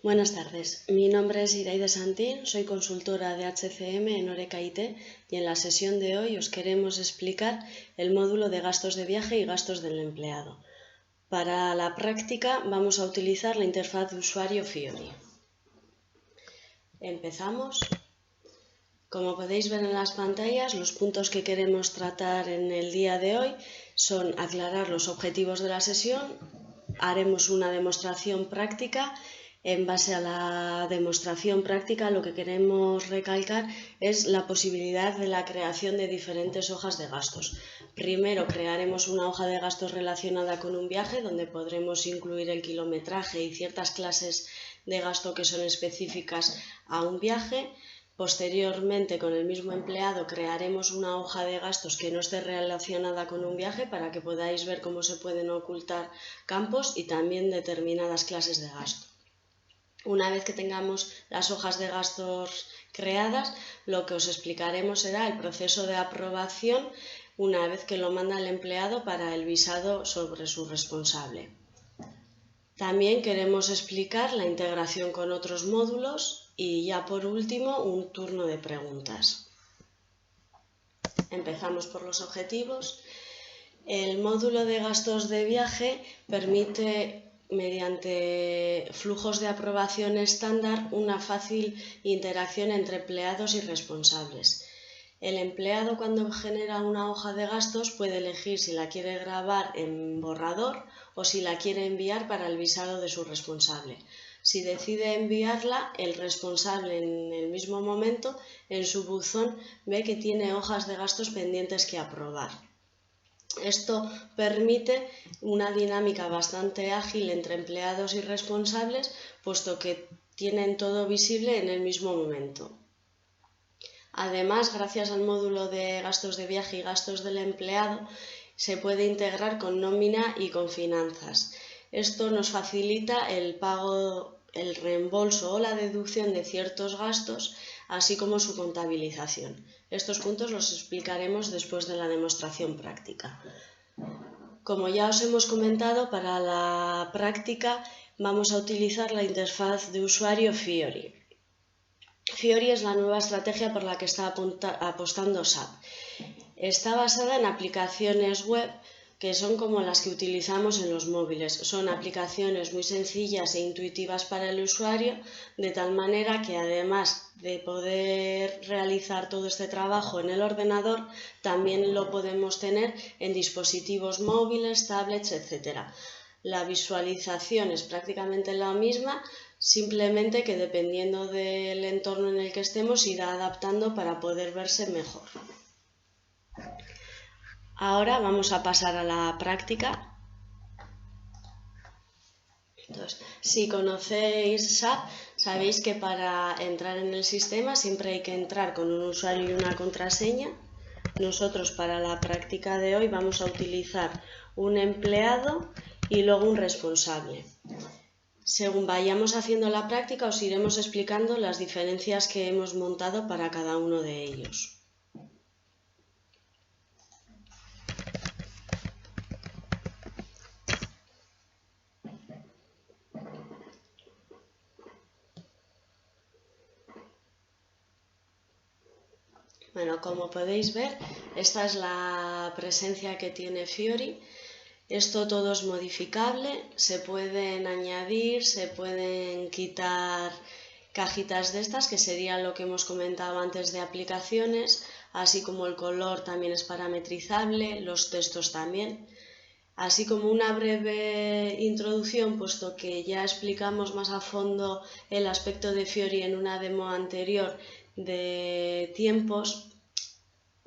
Buenas tardes, mi nombre es Iraide Santín, soy consultora de HCM en Oreca IT y en la sesión de hoy os queremos explicar el módulo de gastos de viaje y gastos del empleado. Para la práctica vamos a utilizar la interfaz de usuario Fiori. Empezamos. Como podéis ver en las pantallas, los puntos que queremos tratar en el día de hoy son aclarar los objetivos de la sesión, haremos una demostración práctica. En base a la demostración práctica, lo que queremos recalcar es la posibilidad de la creación de diferentes hojas de gastos. Primero crearemos una hoja de gastos relacionada con un viaje, donde podremos incluir el kilometraje y ciertas clases de gasto que son específicas a un viaje. Posteriormente, con el mismo empleado, crearemos una hoja de gastos que no esté relacionada con un viaje para que podáis ver cómo se pueden ocultar campos y también determinadas clases de gasto. Una vez que tengamos las hojas de gastos creadas, lo que os explicaremos será el proceso de aprobación una vez que lo manda el empleado para el visado sobre su responsable. También queremos explicar la integración con otros módulos y ya por último un turno de preguntas. Empezamos por los objetivos. El módulo de gastos de viaje permite, mediante flujos de aprobación estándar, una fácil interacción entre empleados y responsables. El empleado, cuando genera una hoja de gastos, puede elegir si la quiere grabar en borrador o si la quiere enviar para el visado de su responsable. Si decide enviarla, el responsable en el mismo momento en su buzón ve que tiene hojas de gastos pendientes que aprobar. Esto permite una dinámica bastante ágil entre empleados y responsables, puesto que tienen todo visible en el mismo momento. Además, gracias al módulo de gastos de viaje y gastos del empleado, se puede integrar con nómina y con finanzas. Esto nos facilita el pago, el reembolso o la deducción de ciertos gastos, así como su contabilización. Estos puntos los explicaremos después de la demostración práctica. Como ya os hemos comentado, para la práctica vamos a utilizar la interfaz de usuario Fiori. Fiori es la nueva estrategia por la que está apostando SAP. Está basada en aplicaciones web que son como las que utilizamos en los móviles. Son aplicaciones muy sencillas e intuitivas para el usuario, de tal manera que además de poder realizar todo este trabajo en el ordenador, también lo podemos tener en dispositivos móviles, tablets, etc. La visualización es prácticamente la misma, simplemente que dependiendo del entorno en el que estemos irá adaptando para poder verse mejor. Ahora vamos a pasar a la práctica. Entonces, si conocéis SAP, sabéis que para entrar en el sistema siempre hay que entrar con un usuario y una contraseña. Nosotros para la práctica de hoy vamos a utilizar un empleado y luego un responsable. Según vayamos haciendo la práctica, os iremos explicando las diferencias que hemos montado para cada uno de ellos. Bueno, como podéis ver, esta es la presencia que tiene Fiori. Esto todo es modificable, se pueden añadir, se pueden quitar cajitas de estas, que sería lo que hemos comentado antes de aplicaciones, así como el color también es parametrizable, los textos también. Así como una breve introducción, puesto que ya explicamos más a fondo el aspecto de Fiori en una demo anterior de tiempos,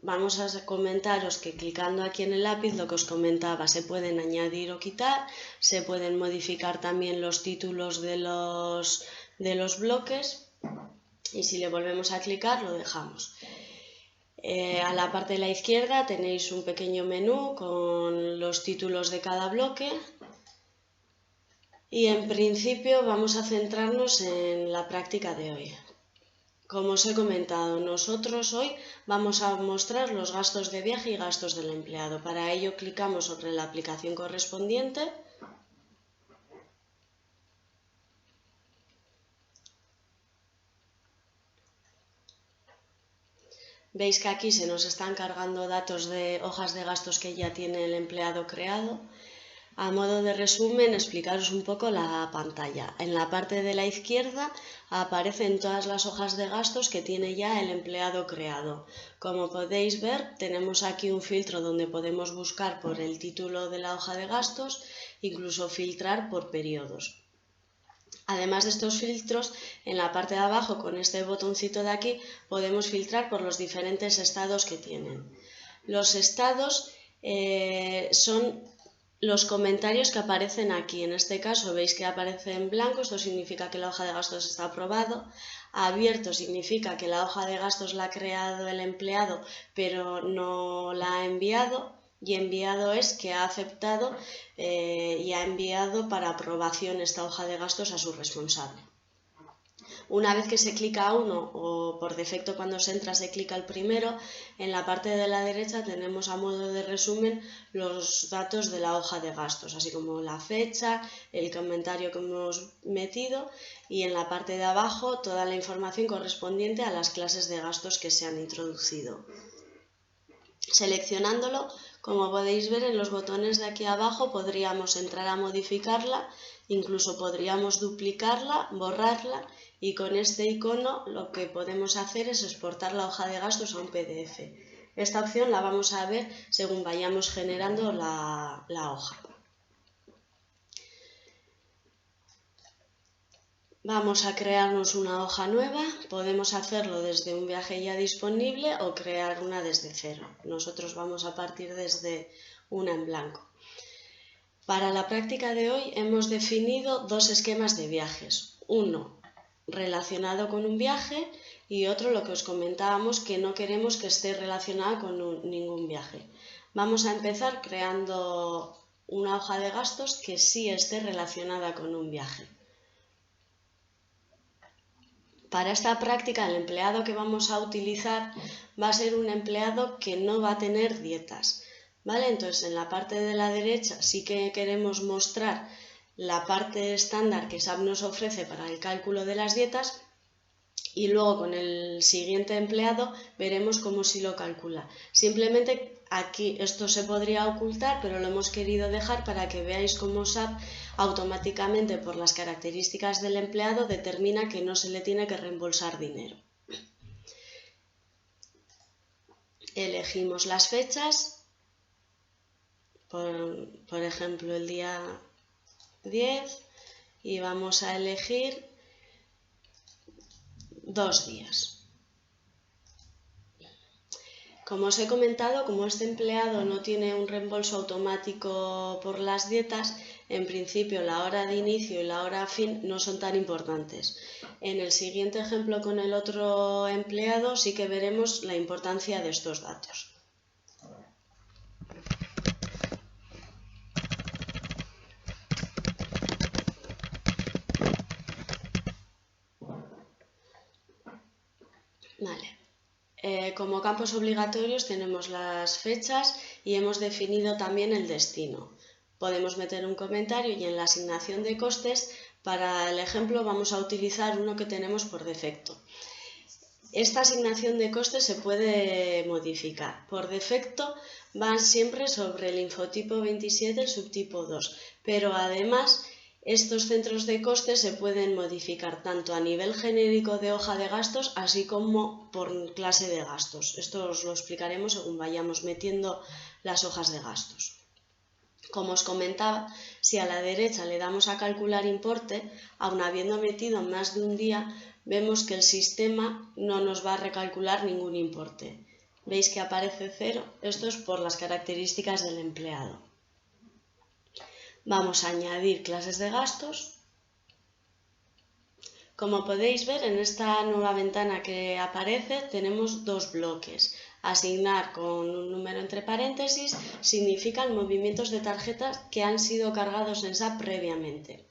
vamos a comentaros que clicando aquí en el lápiz, lo que os comentaba, se pueden añadir o quitar, se pueden modificar también los títulos de los bloques y si le volvemos a clicar lo dejamos. A la parte de la izquierda tenéis un pequeño menú con los títulos de cada bloque y en principio vamos a centrarnos en la práctica de hoy. Como os he comentado, nosotros hoy vamos a mostrar los gastos de viaje y gastos del empleado. Para ello clicamos sobre la aplicación correspondiente. Veis que aquí se nos están cargando datos de hojas de gastos que ya tiene el empleado creado. A modo de resumen, explicaros un poco la pantalla. En la parte de la izquierda aparecen todas las hojas de gastos que tiene ya el empleado creado. Como podéis ver, tenemos aquí un filtro donde podemos buscar por el título de la hoja de gastos, incluso filtrar por periodos. Además de estos filtros, en la parte de abajo, con este botoncito de aquí, podemos filtrar por los diferentes estados que tienen. Los estados son los comentarios que aparecen aquí. En este caso veis que aparece en blanco, esto significa que la hoja de gastos está aprobado. Abierto significa que la hoja de gastos la ha creado el empleado, pero no la ha enviado. Y enviado es que ha aceptado y ha enviado para aprobación esta hoja de gastos a su responsable. Una vez que se clica a uno, o por defecto cuando se entra se clica al primero, en la parte de la derecha tenemos a modo de resumen los datos de la hoja de gastos, así como la fecha, el comentario que hemos metido y en la parte de abajo toda la información correspondiente a las clases de gastos que se han introducido. Seleccionándolo, como podéis ver en los botones de aquí abajo, podríamos entrar a modificarla, incluso podríamos duplicarla, borrarla y con este icono lo que podemos hacer es exportar la hoja de gastos a un PDF. Esta opción la vamos a ver según vayamos generando la hoja. Vamos a crearnos una hoja nueva, podemos hacerlo desde un viaje ya disponible o crear una desde cero. Nosotros vamos a partir desde una en blanco. Para la práctica de hoy hemos definido dos esquemas de viajes. Uno relacionado con un viaje y otro, lo que os comentábamos, que no queremos que esté relacionado con ningún viaje. Vamos a empezar creando una hoja de gastos que sí esté relacionada con un viaje. Para esta práctica, el empleado que vamos a utilizar va a ser un empleado que no va a tener dietas, ¿vale? Entonces, en la parte de la derecha sí que queremos mostrar la parte estándar que SAP nos ofrece para el cálculo de las dietas y luego con el siguiente empleado veremos cómo sí lo calcula. Simplemente aquí esto se podría ocultar, pero lo hemos querido dejar para que veáis cómo SAP automáticamente por las características del empleado determina que no se le tiene que reembolsar dinero. Elegimos las fechas, por ejemplo el día 10 y vamos a elegir 2 días. Como os he comentado, como este empleado no tiene un reembolso automático por las dietas, en principio la hora de inicio y la hora fin no son tan importantes. En el siguiente ejemplo con el otro empleado sí que veremos la importancia de estos datos. Vale. Como campos obligatorios tenemos las fechas y hemos definido también el destino. Podemos meter un comentario y en la asignación de costes, para el ejemplo vamos a utilizar uno que tenemos por defecto. Esta asignación de costes se puede modificar. Por defecto van siempre sobre el infotipo 27, el subtipo 2, pero además estos centros de costes se pueden modificar tanto a nivel genérico de hoja de gastos así como por clase de gastos. Esto os lo explicaremos según vayamos metiendo las hojas de gastos. Como os comentaba, si a la derecha le damos a calcular importe, aun habiendo metido más de un día, vemos que el sistema no nos va a recalcular ningún importe. ¿Veis que aparece 0? Esto es por las características del empleado. Vamos a añadir clases de gastos. Como podéis ver, en esta nueva ventana que aparece tenemos dos bloques. Asignar con un número entre paréntesis significan movimientos de tarjetas que han sido cargados en SAP previamente.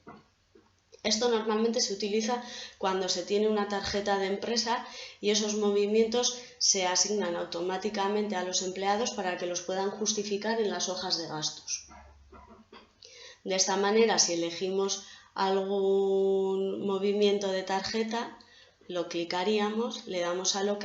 Esto normalmente se utiliza cuando se tiene una tarjeta de empresa y esos movimientos se asignan automáticamente a los empleados para que los puedan justificar en las hojas de gastos. De esta manera, si elegimos algún movimiento de tarjeta, lo clicaríamos, le damos al OK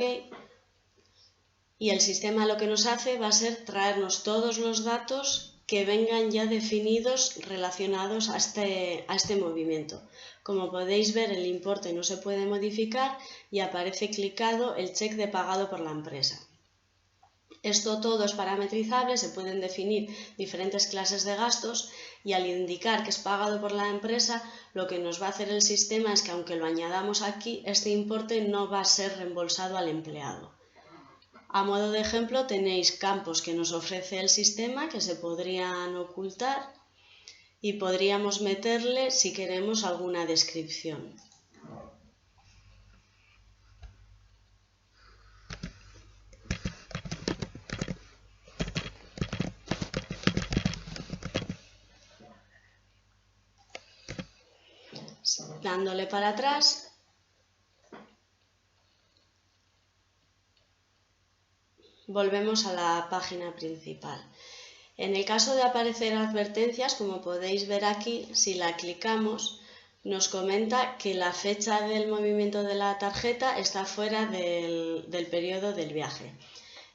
y el sistema lo que nos hace va a ser traernos todos los datos que vengan ya definidos relacionados a este movimiento. Como podéis ver, el importe no se puede modificar y aparece clicado el cheque de pagado por la empresa. Esto todo es parametrizable, se pueden definir diferentes clases de gastos y al indicar que es pagado por la empresa, lo que nos va a hacer el sistema es que aunque lo añadamos aquí, este importe no va a ser reembolsado al empleado. A modo de ejemplo tenéis campos que nos ofrece el sistema que se podrían ocultar y podríamos meterle si queremos alguna descripción. Dándole para atrás, volvemos a la página principal. En el caso de aparecer advertencias, como podéis ver aquí, si la clicamos, nos comenta que la fecha del movimiento de la tarjeta está fuera del periodo del viaje.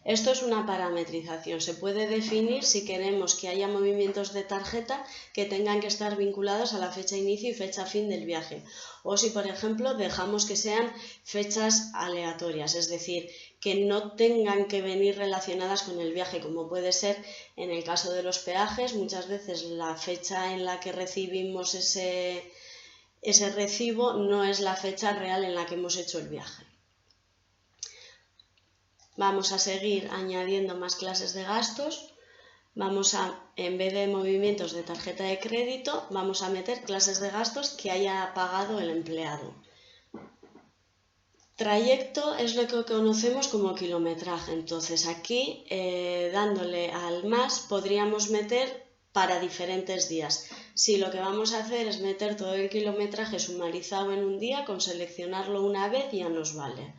Esto es una parametrización. Se puede definir si queremos que haya movimientos de tarjeta que tengan que estar vinculados a la fecha inicio y fecha fin del viaje. O si, por ejemplo, dejamos que sean fechas aleatorias, es decir, que no tengan que venir relacionadas con el viaje, como puede ser en el caso de los peajes. Muchas veces la fecha en la que recibimos ese recibo no es la fecha real en la que hemos hecho el viaje. Vamos a seguir añadiendo más clases de gastos. Vamos a, en vez de movimientos de tarjeta de crédito, vamos a meter clases de gastos que haya pagado el empleado. Trayecto es lo que conocemos como kilometraje. Entonces aquí, dándole al más, podríamos meter para diferentes días. Si lo que vamos a hacer es meter todo el kilometraje sumarizado en un día, con seleccionarlo una vez ya nos vale.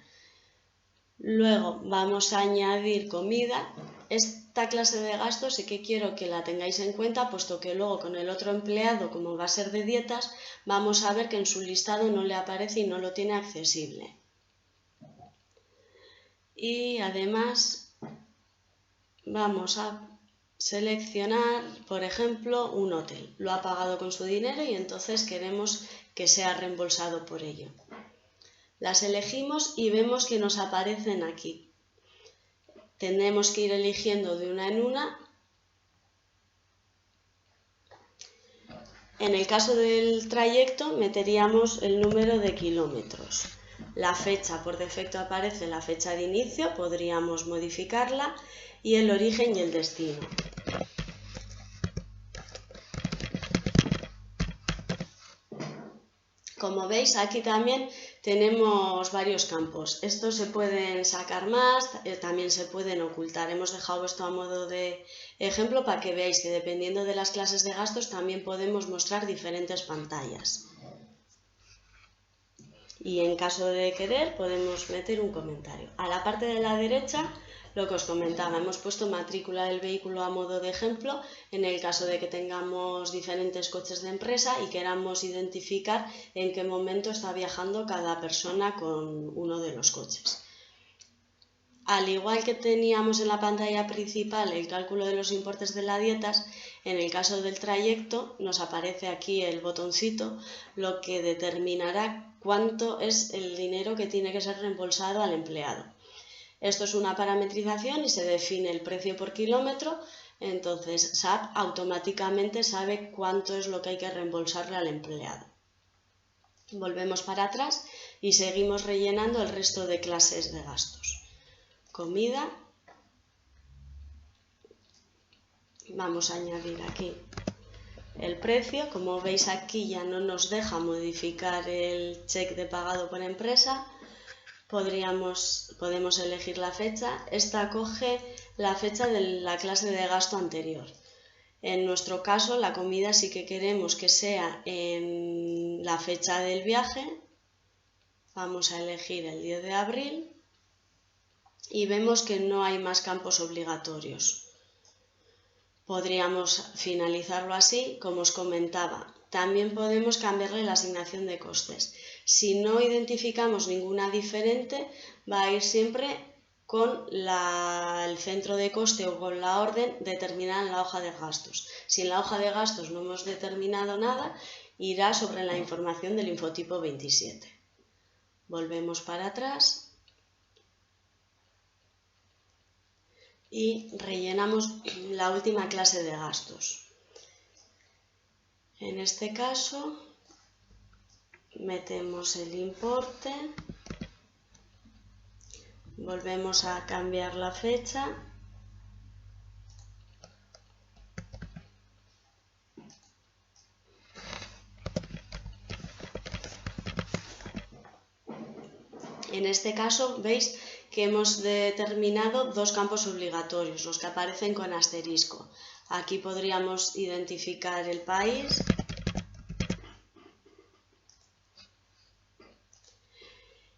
Luego vamos a añadir comida. Esta clase de gastos sí que quiero que la tengáis en cuenta, puesto que luego con el otro empleado, como va a ser de dietas, vamos a ver que en su listado no le aparece y no lo tiene accesible. Y además vamos a seleccionar, por ejemplo, un hotel. Lo ha pagado con su dinero y entonces queremos que sea reembolsado por ello. Las elegimos y vemos que nos aparecen aquí. Tendremos que ir eligiendo de una en una. En el caso del trayecto meteríamos el número de kilómetros. La fecha, por defecto aparece la fecha de inicio, podríamos modificarla, y el origen y el destino. Como veis, aquí también tenemos varios campos. Estos se pueden sacar más, también se pueden ocultar. Hemos dejado esto a modo de ejemplo para que veáis que dependiendo de las clases de gastos también podemos mostrar diferentes pantallas. Y en caso de querer podemos meter un comentario. A la parte de la derecha, lo que os comentaba, hemos puesto matrícula del vehículo a modo de ejemplo en el caso de que tengamos diferentes coches de empresa y queramos identificar en qué momento está viajando cada persona con uno de los coches. Al igual que teníamos en la pantalla principal el cálculo de los importes de las dietas, en el caso del trayecto nos aparece aquí el botoncito, lo que determinará cuánto es el dinero que tiene que ser reembolsado al empleado. Esto es una parametrización y se define el precio por kilómetro, entonces SAP automáticamente sabe cuánto es lo que hay que reembolsarle al empleado. Volvemos para atrás y seguimos rellenando el resto de clases de gastos. Comida. Vamos a añadir aquí el precio. Como veis aquí ya no nos deja modificar el cheque de pagado por empresa. Podemos elegir la fecha. Esta coge la fecha de la clase de gasto anterior. En nuestro caso, la comida sí que queremos que sea en la fecha del viaje. Vamos a elegir el 10 de abril y vemos que no hay más campos obligatorios. Podríamos finalizarlo así, como os comentaba. También podemos cambiarle la asignación de costes. Si no identificamos ninguna diferente, va a ir siempre con el centro de coste o con la orden determinada en la hoja de gastos. Si en la hoja de gastos no hemos determinado nada, irá sobre la información del infotipo 27. Volvemos para atrás y rellenamos la última clase de gastos. En este caso, metemos el importe, volvemos a cambiar la fecha En este caso veis que hemos determinado dos campos obligatorios, los que aparecen con asterisco. Aquí podríamos identificar el país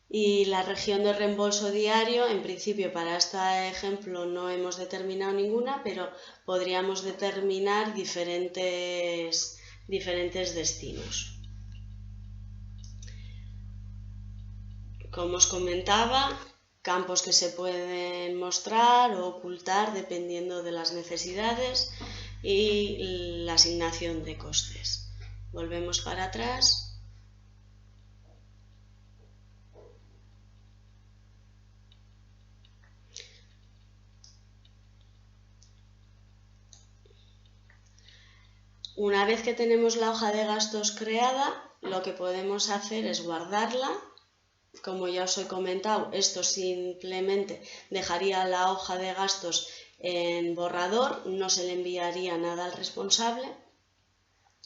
y la región de reembolso diario. En principio para este ejemplo no hemos determinado ninguna, pero podríamos determinar diferentes destinos. Como os comentaba, campos que se pueden mostrar o ocultar dependiendo de las necesidades y la asignación de costes. Volvemos para atrás. Una vez que tenemos la hoja de gastos creada, lo que podemos hacer es guardarla. Como ya os he comentado, esto simplemente dejaría la hoja de gastos en borrador, no se le enviaría nada al responsable.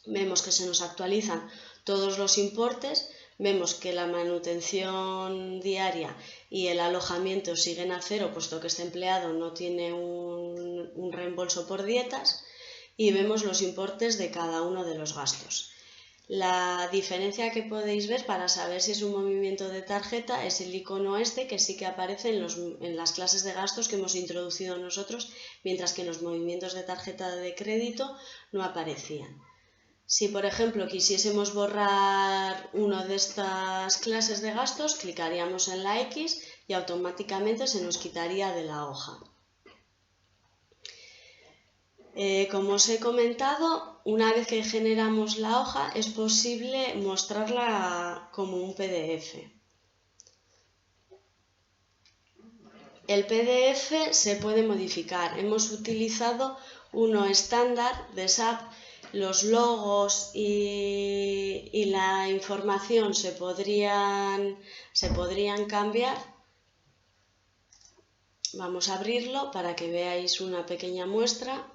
Vemos que se nos actualizan todos los importes, vemos que la manutención diaria y el alojamiento siguen a cero, puesto que este empleado no tiene un reembolso por dietas, y vemos los importes de cada uno de los gastos. La diferencia que podéis ver para saber si es un movimiento de tarjeta es el icono este, que sí que aparece en las clases de gastos que hemos introducido nosotros, mientras que en los movimientos de tarjeta de crédito no aparecían. Si por ejemplo quisiésemos borrar una de estas clases de gastos, clicaríamos en la X y automáticamente se nos quitaría de la hoja. Como os he comentado, una vez que generamos la hoja es posible mostrarla como un PDF. El PDF se puede modificar. Hemos utilizado uno estándar de SAP. Los logos y la información se podrían cambiar. Vamos a abrirlo para que veáis una pequeña muestra.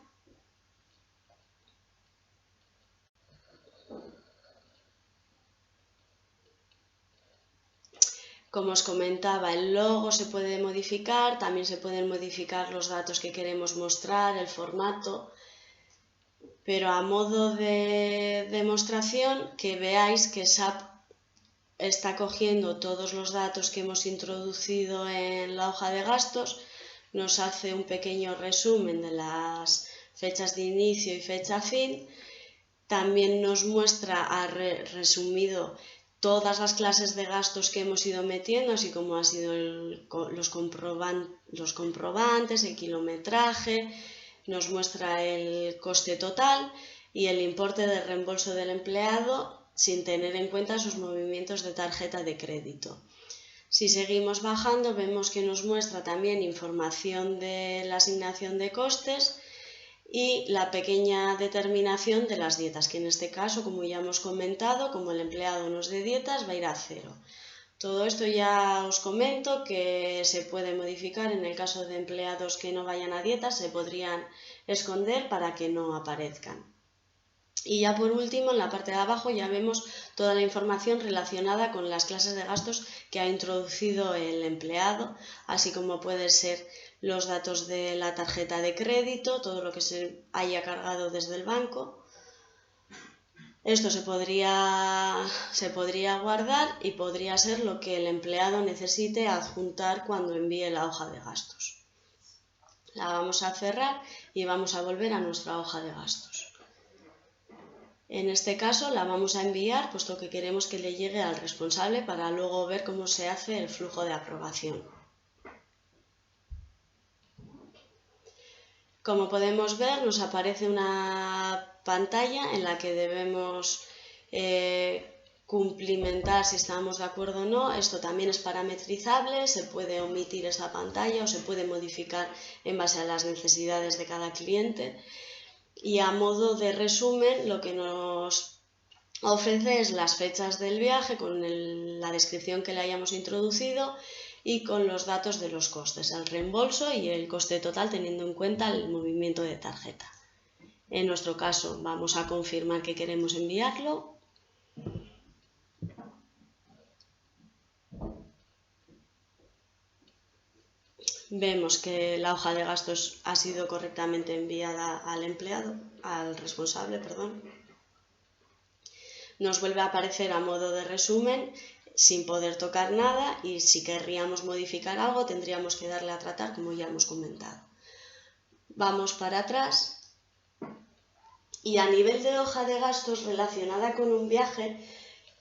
Como os comentaba, el logo se puede modificar, también se pueden modificar los datos que queremos mostrar, el formato, pero a modo de demostración, que veáis que SAP está cogiendo todos los datos que hemos introducido en la hoja de gastos, nos hace un pequeño resumen de las fechas de inicio y fecha fin, también nos muestra resumido todas las clases de gastos que hemos ido metiendo, así como han sido los comprobantes, el kilometraje, nos muestra el coste total y el importe de reembolso del empleado sin tener en cuenta sus movimientos de tarjeta de crédito. Si seguimos bajando, vemos que nos muestra también información de la asignación de costes y la pequeña determinación de las dietas, que en este caso, como ya hemos comentado, como el empleado no es de dietas, va a ir a cero. Todo esto ya os comento que se puede modificar en el caso de empleados que no vayan a dietas, se podrían esconder para que no aparezcan. Y ya por último, en la parte de abajo ya vemos toda la información relacionada con las clases de gastos que ha introducido el empleado, así como puede ser los datos de la tarjeta de crédito, todo lo que se haya cargado desde el banco. Esto se podría guardar y podría ser lo que el empleado necesite adjuntar cuando envíe la hoja de gastos. La vamos a cerrar y vamos a volver a nuestra hoja de gastos. En este caso la vamos a enviar, puesto que queremos que le llegue al responsable para luego ver cómo se hace el flujo de aprobación. Como podemos ver, nos aparece una pantalla en la que debemos cumplimentar si estamos de acuerdo o no. Esto también es parametrizable, se puede omitir esa pantalla o se puede modificar en base a las necesidades de cada cliente. Y a modo de resumen, lo que nos ofrece es las fechas del viaje con la descripción que le hayamos introducido y con los datos de los costes, el reembolso y el coste total teniendo en cuenta el movimiento de tarjeta. En nuestro caso vamos a confirmar que queremos enviarlo. Vemos que la hoja de gastos ha sido correctamente enviada al responsable, perdón. Nos vuelve a aparecer a modo de resumen sin poder tocar nada y si querríamos modificar algo tendríamos que darle a tratar como ya hemos comentado. Vamos para atrás y a nivel de hoja de gastos relacionada con un viaje,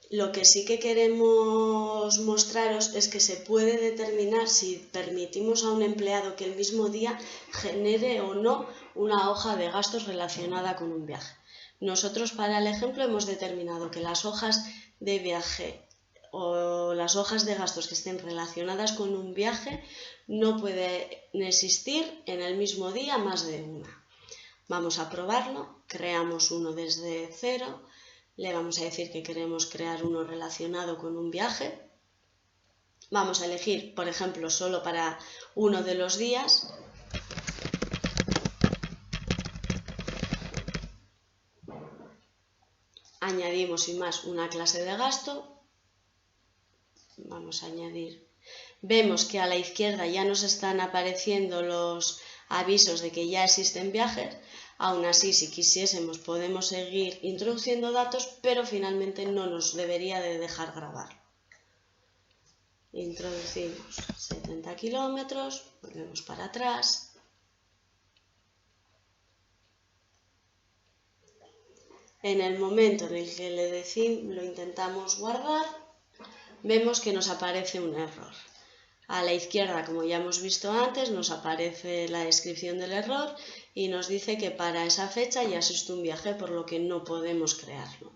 lo que sí que queremos mostraros es que se puede determinar si permitimos a un empleado que el mismo día genere o no una hoja de gastos relacionada con un viaje. Nosotros para el ejemplo hemos determinado que las hojas de viaje o las hojas de gastos que estén relacionadas con un viaje no pueden existir en el mismo día más de una. Vamos a probarlo, creamos uno desde cero, le vamos a decir que queremos crear uno relacionado con un viaje. Vamos a elegir, por ejemplo, solo para uno de los días. Añadimos sin más una clase de gasto. Vamos a añadir. Vemos que a la izquierda ya nos están apareciendo los avisos de que ya existen viajes. Aún así, si quisiésemos, podemos seguir introduciendo datos, pero finalmente no nos debería de dejar grabar. Introducimos 70 kilómetros, volvemos para atrás. En el momento en el que lo intentamos guardar, vemos que nos aparece un error. A la izquierda, como ya hemos visto antes, nos aparece la descripción del error y nos dice que para esa fecha ya existe un viaje, por lo que no podemos crearlo.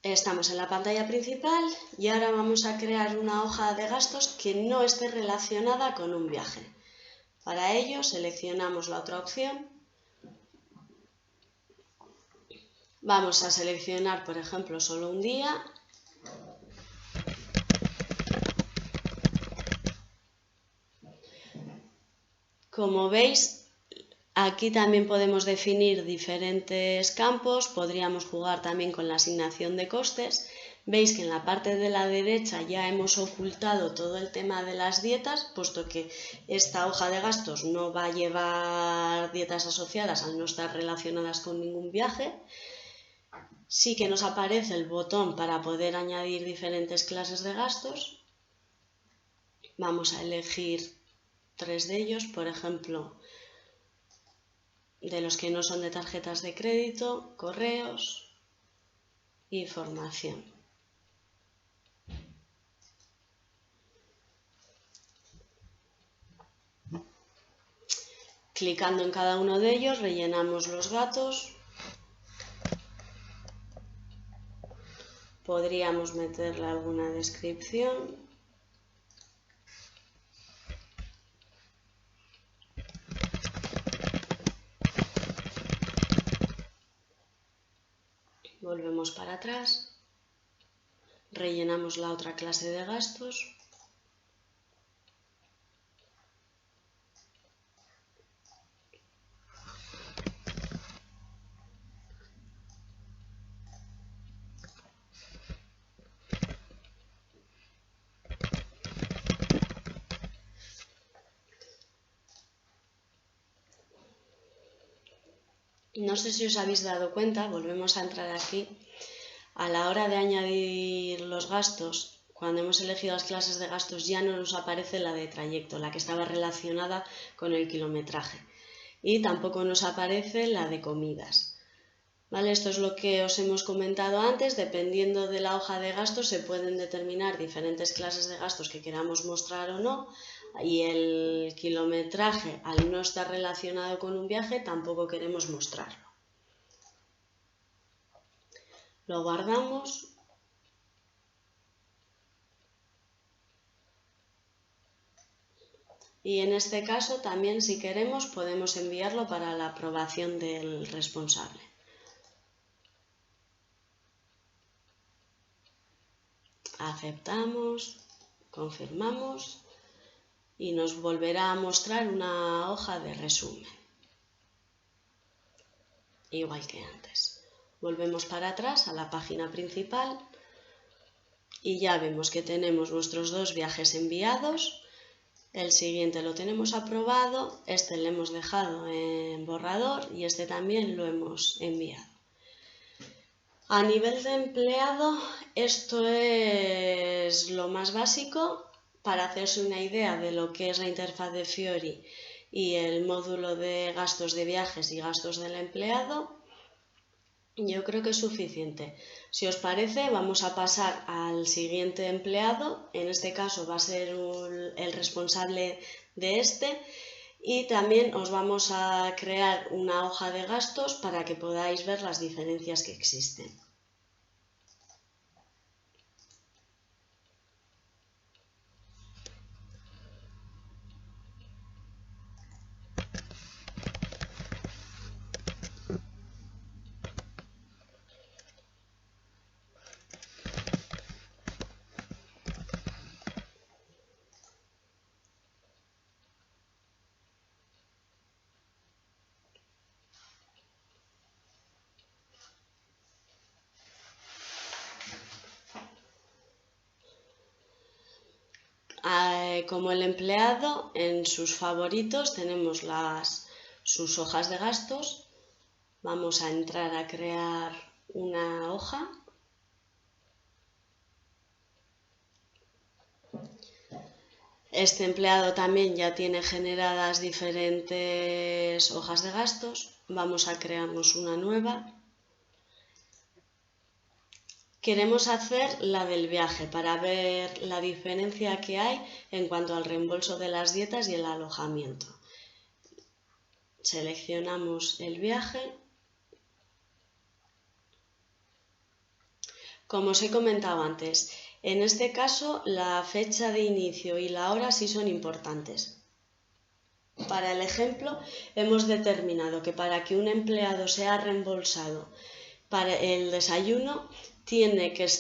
Estamos en la pantalla principal y ahora vamos a crear una hoja de gastos que no esté relacionada con un viaje. Para ello seleccionamos la otra opción. Vamos a seleccionar, por ejemplo, solo un día. Como veis, aquí también podemos definir diferentes campos, podríamos jugar también con la asignación de costes. Veis que en la parte de la derecha ya hemos ocultado todo el tema de las dietas, puesto que esta hoja de gastos no va a llevar dietas asociadas al no estar relacionadas con ningún viaje. Sí que nos aparece el botón para poder añadir diferentes clases de gastos. Vamos a elegir 3 de ellos, por ejemplo, de los que no son de tarjetas de crédito, correos y formación. Clicando en cada uno de ellos rellenamos los datos. Podríamos meterle alguna descripción. Volvemos para atrás. Rellenamos la otra clase de gastos. No sé si os habéis dado cuenta, volvemos a entrar aquí, a la hora de añadir los gastos, cuando hemos elegido las clases de gastos ya no nos aparece la de trayecto, la que estaba relacionada con el kilometraje, y tampoco nos aparece la de comidas. ¿Vale? Esto es lo que os hemos comentado antes. Dependiendo de la hoja de gastos se pueden determinar diferentes clases de gastos que queramos mostrar o no, y el kilometraje, al no estar relacionado con un viaje, tampoco queremos mostrarlo. Lo guardamos. Y en este caso también, si queremos, podemos enviarlo para la aprobación del responsable. Aceptamos, confirmamos y nos volverá a mostrar una hoja de resumen, igual que antes. Volvemos para atrás a la página principal y ya vemos que tenemos nuestros 2 viajes enviados. El siguiente lo tenemos aprobado, este le hemos dejado en borrador y este también lo hemos enviado. A nivel de empleado, esto es lo más básico para hacerse una idea de lo que es la interfaz de Fiori y el módulo de gastos de viajes y gastos del empleado. Yo creo que es suficiente. Si os parece, vamos a pasar al siguiente empleado. En este caso va a ser el responsable de este. Y también os vamos a crear una hoja de gastos para que podáis ver las diferencias que existen. Como el empleado, en sus favoritos tenemos sus hojas de gastos. Vamos a entrar a crear una hoja. Este empleado también ya tiene generadas diferentes hojas de gastos. Vamos a crearnos una nueva. Queremos hacer la del viaje para ver la diferencia que hay en cuanto al reembolso de las dietas y el alojamiento. Seleccionamos el viaje. Como os he comentado antes, en este caso la fecha de inicio y la hora sí son importantes. Para el ejemplo, hemos determinado que para que un empleado sea reembolsado para el desayuno, tiene que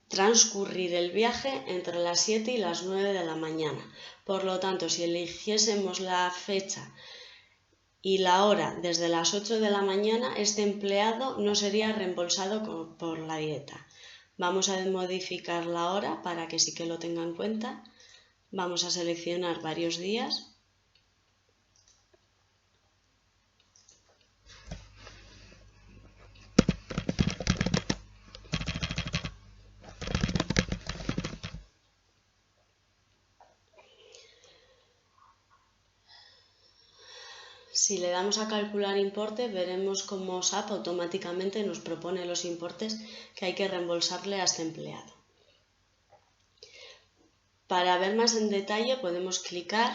transcurrir el viaje entre las 7 y las 9 de la mañana. Por lo tanto, si eligiésemos la fecha y la hora desde las 8 de la mañana, este empleado no sería reembolsado por la dieta. Vamos a modificar la hora para que sí que lo tenga en cuenta. Vamos a seleccionar varios días. Si le damos a calcular importe, veremos cómo SAP automáticamente nos propone los importes que hay que reembolsarle a este empleado. Para ver más en detalle podemos clicar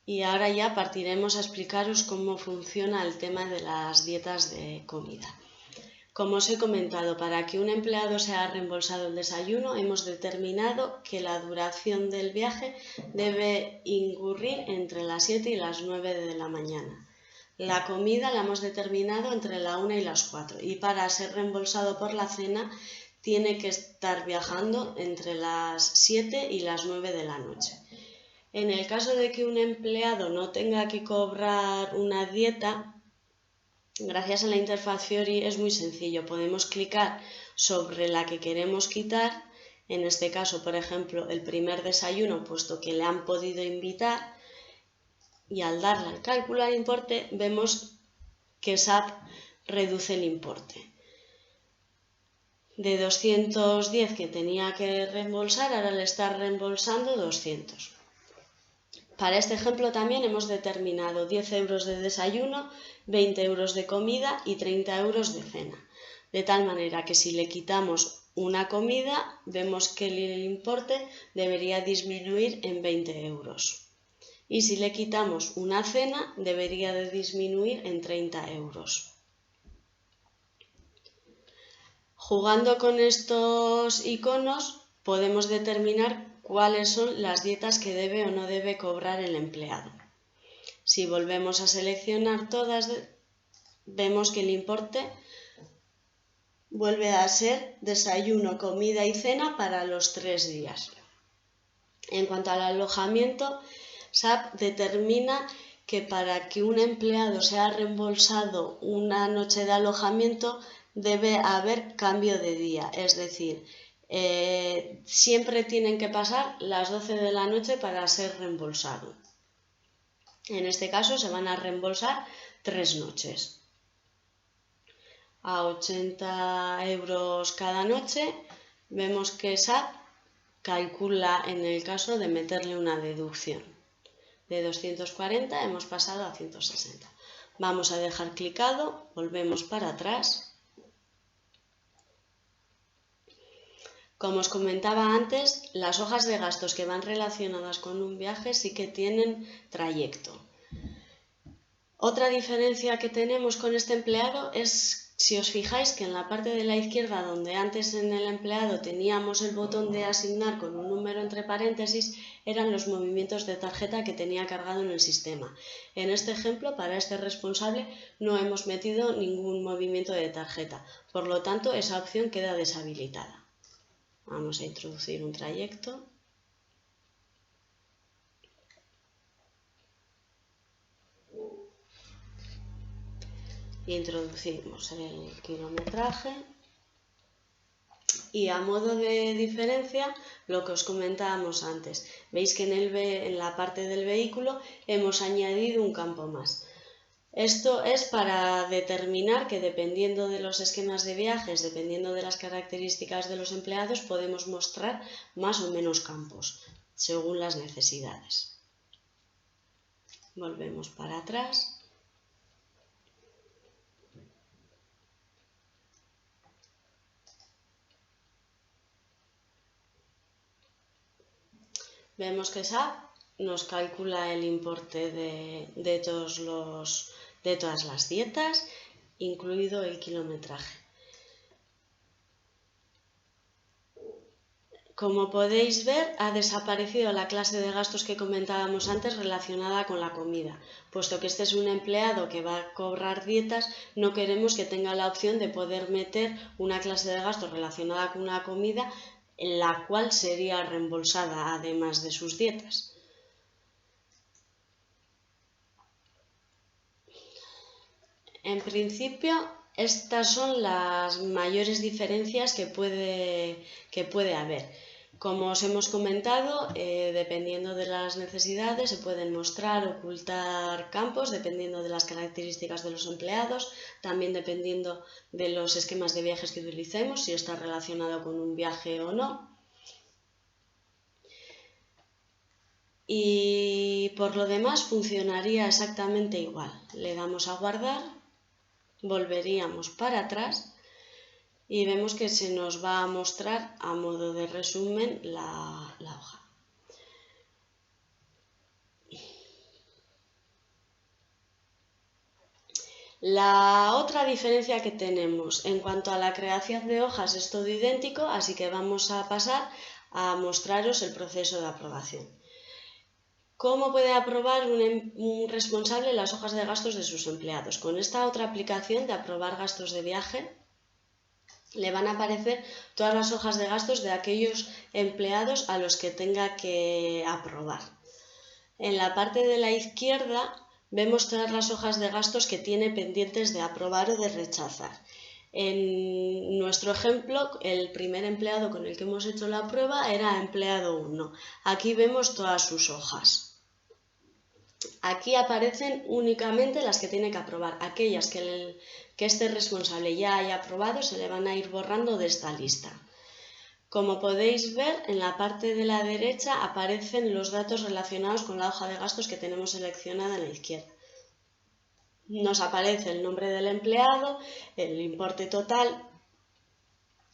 y ahora ya partiremos a explicaros cómo funciona el tema de las dietas de comida. Como os he comentado, para que un empleado sea reembolsado el desayuno, hemos determinado que la duración del viaje debe incurrir entre las 7 y las 9 de la mañana. La comida la hemos determinado entre la 1 y las 4 y para ser reembolsado por la cena tiene que estar viajando entre las 7 y las 9 de la noche. En el caso de que un empleado no tenga que cobrar una dieta, gracias a la interfaz Fiori es muy sencillo. Podemos clicar sobre la que queremos quitar. En este caso, por ejemplo, el primer desayuno, puesto que le han podido invitar. Y al darle al calcular importe, vemos que SAP reduce el importe. De 210 que tenía que reembolsar, ahora le está reembolsando 200. Para este ejemplo también hemos determinado 10 euros de desayuno, 20 euros de comida y 30 euros de cena. De tal manera que si le quitamos una comida, vemos que el importe debería disminuir en 20 euros. Y si le quitamos una cena, debería de disminuir en 30 euros. Jugando con estos iconos, podemos determinar cuáles son las dietas que debe o no debe cobrar el empleado. Si volvemos a seleccionar todas, vemos que el importe vuelve a ser desayuno, comida y cena para los 3 días. En cuanto al alojamiento, SAP determina que para que un empleado sea reembolsado una noche de alojamiento debe haber cambio de día, es decir, siempre tienen que pasar las 12 de la noche para ser reembolsado. En este caso se van a reembolsar 3 noches. A 80 euros cada noche, vemos que SAP calcula en el caso de meterle una deducción. De 240 hemos pasado a 160. Vamos a dejar clicado, volvemos para atrás. Como os comentaba antes, las hojas de gastos que van relacionadas con un viaje sí que tienen trayecto. Otra diferencia que tenemos con este empleado es, si os fijáis, que en la parte de la izquierda, donde antes en el empleado teníamos el botón de asignar con un número entre paréntesis, eran los movimientos de tarjeta que tenía cargado en el sistema. En este ejemplo, para este responsable, no hemos metido ningún movimiento de tarjeta, por lo tanto, esa opción queda deshabilitada. Vamos a introducir un trayecto. Introducimos el kilometraje y a modo de diferencia lo que os comentábamos antes. Veis que en la parte del vehículo hemos añadido un campo más. Esto es para determinar que dependiendo de los esquemas de viajes, dependiendo de las características de los empleados, podemos mostrar más o menos campos según las necesidades. Volvemos para atrás. Vemos que SAP nos calcula el importe de todas las dietas, incluido el kilometraje. Como podéis ver, ha desaparecido la clase de gastos que comentábamos antes relacionada con la comida. Puesto que este es un empleado que va a cobrar dietas, no queremos que tenga la opción de poder meter una clase de gastos relacionada con una comida, en la cual sería reembolsada además de sus dietas. En principio, estas son las mayores diferencias que puede haber. Como os hemos comentado, dependiendo de las necesidades, se pueden mostrar o ocultar campos, dependiendo de las características de los empleados, también dependiendo de los esquemas de viajes que utilicemos, si está relacionado con un viaje o no. Y por lo demás funcionaría exactamente igual. Le damos a guardar, volveríamos para atrás y vemos que se nos va a mostrar a modo de resumen la hoja. La otra diferencia que tenemos en cuanto a la creación de hojas es todo idéntico, así que vamos a pasar a mostraros el proceso de aprobación. ¿Cómo puede aprobar un responsable las hojas de gastos de sus empleados? Con esta otra aplicación de aprobar gastos de viaje, le van a aparecer todas las hojas de gastos de aquellos empleados a los que tenga que aprobar. En la parte de la izquierda vemos todas las hojas de gastos que tiene pendientes de aprobar o de rechazar. En nuestro ejemplo, el primer empleado con el que hemos hecho la prueba era empleado 1. Aquí vemos todas sus hojas. Aquí aparecen únicamente las que tiene que aprobar. Aquellas que este responsable ya haya aprobado se le van a ir borrando de esta lista. Como podéis ver, en la parte de la derecha aparecen los datos relacionados con la hoja de gastos que tenemos seleccionada en la izquierda. Nos aparece el nombre del empleado, el importe total,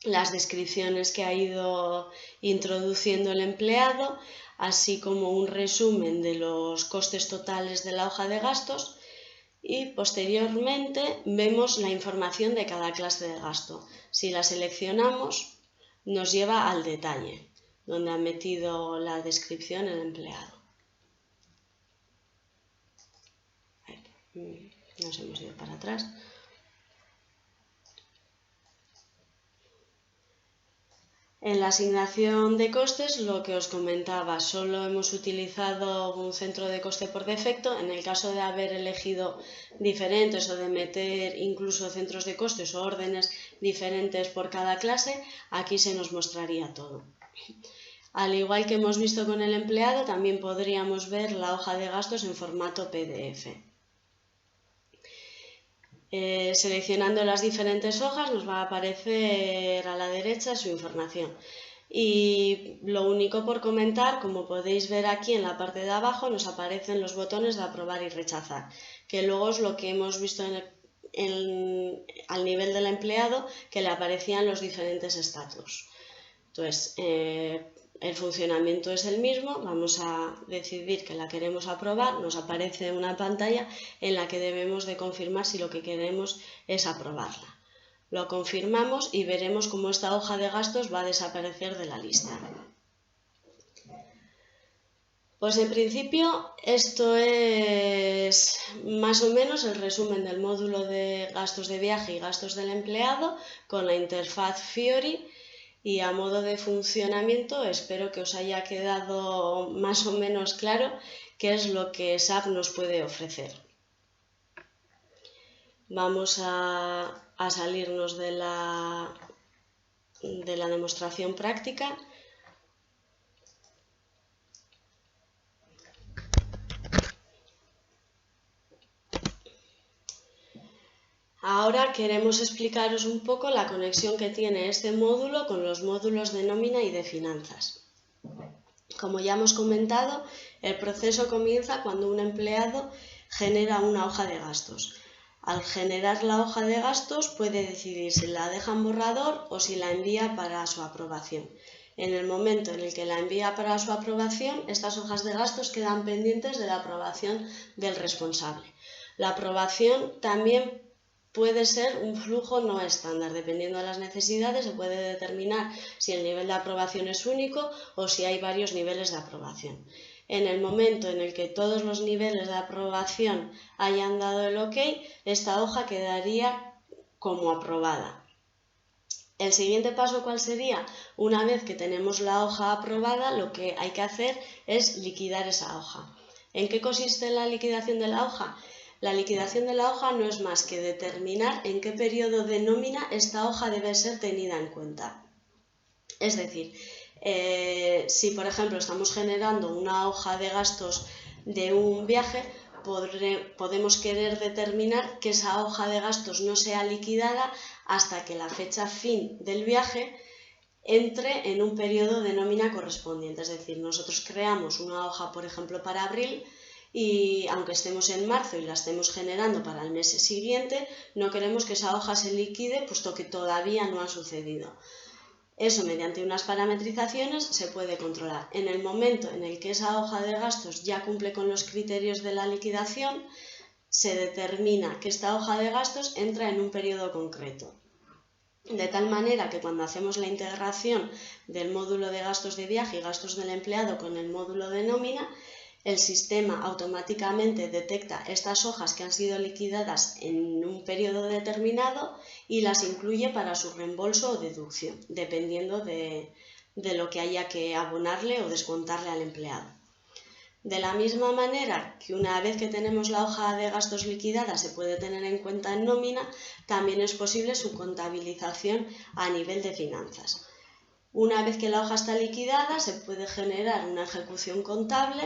las descripciones que ha ido introduciendo el empleado, así como un resumen de los costes totales de la hoja de gastos, y posteriormente vemos la información de cada clase de gasto. Si la seleccionamos, nos lleva al detalle, donde ha metido la descripción el empleado. Nos hemos ido para atrás. En la asignación de costes, lo que os comentaba, solo hemos utilizado un centro de coste por defecto. En el caso de haber elegido diferentes o de meter incluso centros de costes o órdenes diferentes por cada clase, aquí se nos mostraría todo. Al igual que hemos visto con el empleado, también podríamos ver la hoja de gastos en formato PDF. Seleccionando las diferentes hojas nos va a aparecer a la derecha su información. Y lo único por comentar, como podéis ver aquí en la parte de abajo, nos aparecen los botones de aprobar y rechazar, que luego es lo que hemos visto al nivel del empleado, que le aparecían los diferentes estatus. Entonces, el funcionamiento es el mismo, vamos a decidir que la queremos aprobar, nos aparece una pantalla en la que debemos de confirmar si lo que queremos es aprobarla. Lo confirmamos y veremos cómo esta hoja de gastos va a desaparecer de la lista. Pues en principio esto es más o menos el resumen del módulo de gastos de viaje y gastos del empleado con la interfaz Fiori. Y a modo de funcionamiento espero que os haya quedado más o menos claro qué es lo que SAP nos puede ofrecer. Vamos a salirnos de la demostración práctica. Ahora queremos explicaros un poco la conexión que tiene este módulo con los módulos de nómina y de finanzas. Como ya hemos comentado, el proceso comienza cuando un empleado genera una hoja de gastos. Al generar la hoja de gastos puede decidir si la deja en borrador o si la envía para su aprobación. En el momento en el que la envía para su aprobación, estas hojas de gastos quedan pendientes de la aprobación del responsable. La aprobación también puede ser un flujo no estándar. Dependiendo de las necesidades se puede determinar si el nivel de aprobación es único o si hay varios niveles de aprobación. En el momento en el que todos los niveles de aprobación hayan dado el OK, esta hoja quedaría como aprobada. El siguiente paso, ¿cuál sería? Una vez que tenemos la hoja aprobada, lo que hay que hacer es liquidar esa hoja. ¿En qué consiste la liquidación de la hoja? La liquidación de la hoja no es más que determinar en qué periodo de nómina esta hoja debe ser tenida en cuenta. Es decir, si por ejemplo estamos generando una hoja de gastos de un viaje, podemos querer determinar que esa hoja de gastos no sea liquidada hasta que la fecha fin del viaje entre en un periodo de nómina correspondiente. Es decir, nosotros creamos una hoja, por ejemplo, para abril, y aunque estemos en marzo y la estemos generando para el mes siguiente, no queremos que esa hoja se liquide puesto que todavía no ha sucedido. Eso mediante unas parametrizaciones se puede controlar. En el momento en el que esa hoja de gastos ya cumple con los criterios de la liquidación, se determina que esta hoja de gastos entra en un periodo concreto. De tal manera que cuando hacemos la integración del módulo de gastos de viaje y gastos del empleado con el módulo de nómina, el sistema automáticamente detecta estas hojas que han sido liquidadas en un periodo determinado y las incluye para su reembolso o deducción, dependiendo de lo que haya que abonarle o descontarle al empleado. De la misma manera que una vez que tenemos la hoja de gastos liquidada se puede tener en cuenta en nómina, también es posible su contabilización a nivel de finanzas. Una vez que la hoja está liquidada se puede generar una ejecución contable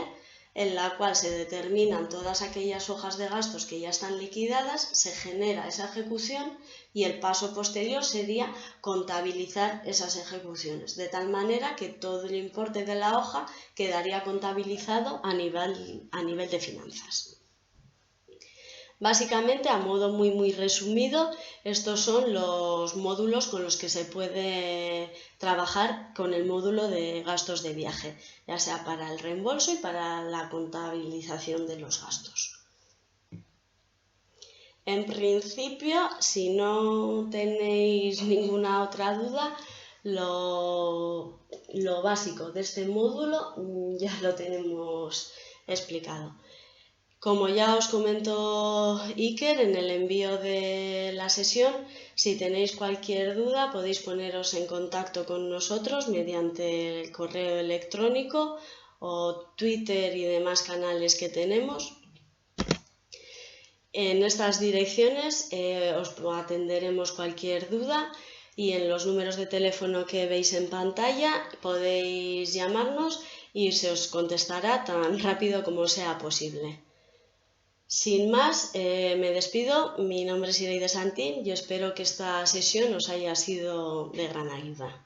en la cual se determinan todas aquellas hojas de gastos que ya están liquidadas, se genera esa ejecución y el paso posterior sería contabilizar esas ejecuciones, de tal manera que todo el importe de la hoja quedaría contabilizado a nivel de finanzas. Básicamente, a modo muy resumido, estos son los módulos con los que se puede trabajar con el módulo de gastos de viaje, ya sea para el reembolso y para la contabilización de los gastos. En principio, si no tenéis ninguna otra duda, lo básico de este módulo ya lo tenemos explicado. Como ya os comentó Iker en el envío de la sesión, si tenéis cualquier duda podéis poneros en contacto con nosotros mediante el correo electrónico o Twitter y demás canales que tenemos. En estas direcciones os atenderemos cualquier duda y en los números de teléfono que veis en pantalla podéis llamarnos y se os contestará tan rápido como sea posible. Sin más, me despido. Mi nombre es Iraide Santín y espero que esta sesión os haya sido de gran ayuda.